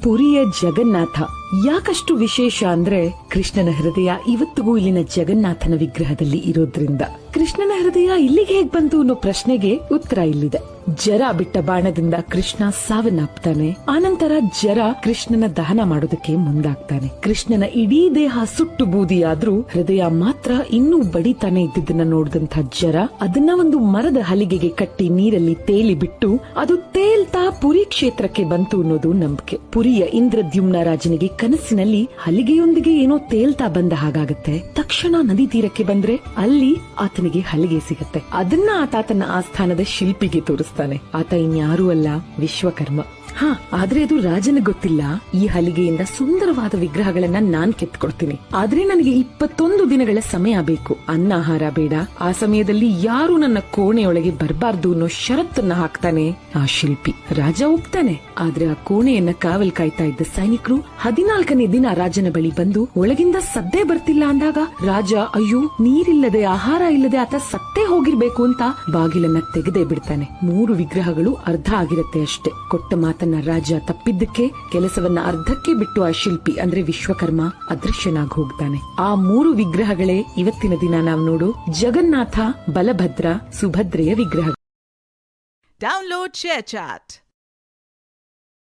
ಪುರಿಯ ಜಗನ್ನಾಥ ಯಾಕಷ್ಟು ವಿಶೇಷ ಅಂದ್ರೆ ಕೃಷ್ಣನ ಹೃದಯ ಇವತ್ತಿಗೂ ಇಲ್ಲಿನ ಜಗನ್ನಾಥನ ವಿಗ್ರಹದಲ್ಲಿ ಇರೋದ್ರಿಂದ. ಕೃಷ್ಣನ ಹೃದಯ ಇಲ್ಲಿಗೆ ಹೇಗ್ ಬಂತು ಅನ್ನೋ ಪ್ರಶ್ನೆಗೆ ಉತ್ತರ ಇಲ್ಲಿದೆ. ಜರ ಬಿಟ್ಟ ಬಾಣದಿಂದ ಕೃಷ್ಣ ಸಾವನ್ನಪ್ತಾನೆ. ಆನಂತರ ಜರ ಕೃಷ್ಣನ ದಹನ ಮಾಡೋದಕ್ಕೆ ಮುಂದಾಗ್ತಾನೆ. ಕೃಷ್ಣನ ಇಡೀ ದೇಹ ಸುಟ್ಟು ಬೂದಿಯಾದ್ರೂ ಹೃದಯ ಮಾತ್ರ ಇನ್ನೂ ಬಡಿತಾನೆ ಇದ್ದಿದ್ದನ್ನ ನೋಡಿದಂತ ಜರ ಅದನ್ನ ಒಂದು ಮರದ ಹಲಿಗೆಗೆ ಕಟ್ಟಿ ನೀರಲ್ಲಿ ತೇಲಿ ಬಿಟ್ಟು ಅದು ತೇಲ್ತಾ ಪುರಿ ಕ್ಷೇತ್ರಕ್ಕೆ ಬಂತು ಅನ್ನೋದು ನಂಬಿಕೆ. ಪುರಿಯ ಇಂದ್ರದ್ಯುಮ್ನ ರಾಜನಿಗೆ ಕನಸಿನಲ್ಲಿ ಹಲಿಗೆಯೊಂದಿಗೆ ಏನೋ ತೇಲ್ತಾ ಬಂದ ಹಾಗಾಗತ್ತೆ. ತಕ್ಷಣ ನದಿ ತೀರಕ್ಕೆ ಬಂದ್ರೆ ಅಲ್ಲಿ ಆತನಿಗೆ ಹಲಿಗೆ ಸಿಗತ್ತೆ. ಅದನ್ನ ಆತ ತನ್ನ ಆಸ್ಥಾನದ ಶಿಲ್ಪಿಗೆ ತೋರಿಸ್ತಾನೆ. ಆತ ಇನ್ಯಾರೂ ಅಲ್ಲ, ವಿಶ್ವಕರ್ಮ. ಆದ್ರೆ ಅದು ರಾಜನ ಗೊತ್ತಿಲ್ಲ. ಈ ಹಲಿಗೆಯಿಂದ ಸುಂದರವಾದ ವಿಗ್ರಹಗಳನ್ನ ನಾನ್ ಕೆತ್ಕೊಡ್ತೀನಿ, ಆದ್ರೆ ನನಗೆ 21 ದಿನಗಳ ಸಮಯ ಬೇಕು. ಅನ್ನಾಹಾರ ಬೇಡ. ಆ ಸಮಯದಲ್ಲಿ ಯಾರು ನನ್ನ ಕೋಣೆಯೊಳಗೆ ಬರಬಾರ್ದು ಅನ್ನೋ ಷರತ್ತನ್ನ ಹಾಕ್ತಾನೆ ಆ ಶಿಲ್ಪಿ. ರಾಜ ಒಪ್ತಾನೆ. ಆದ್ರೆ ಆ ಕೋಣೆಯನ್ನ ಕಾವಲ್ ಕಾಯ್ತಾ ಇದ್ದ ಸೈನಿಕರು 14ನೇ ದಿನ ರಾಜನ ಬಳಿ ಬಂದು ಒಳಗಿಂದ ಸದ್ದೇ ಬರ್ತಿಲ್ಲ ಅಂದಾಗ ರಾಜ ಅಯ್ಯೋ, ನೀರಿಲ್ಲದೆ ಆಹಾರ ಇಲ್ಲದೆ ಆತ ಸತ್ತೇ ಹೋಗಿರ್ಬೇಕು ಅಂತ ಬಾಗಿಲನ್ನ ತೆಗೆದೇ ಬಿಡ್ತಾನೆ. 3 ವಿಗ್ರಹಗಳು ಅರ್ಧ ಆಗಿರತ್ತೆ ಅಷ್ಟೇ. ಕೊಟ್ಟ ಮಾತನ್ನ ರಾಜ ತಪ್ಪಿದ್ದಕ್ಕೆ ಕೆಲಸವನ್ನ ಅರ್ಧಕ್ಕೆ ಬಿಟ್ಟು ಆ ಶಿಲ್ಪಿ ಅಂದ್ರೆ ವಿಶ್ವಕರ್ಮ ಅದೃಶ್ಯನಾಗಿ ಹೋಗ್ತಾನೆ. ಆ 3 ವಿಗ್ರಹಗಳೇ ಇವತ್ತಿನ ದಿನ ನಾವು ನೋಡೋ ಜಗನ್ನಾಥ, ಬಲಭದ್ರ, ಸುಭದ್ರೆಯ ವಿಗ್ರಹ. Download ShareChat.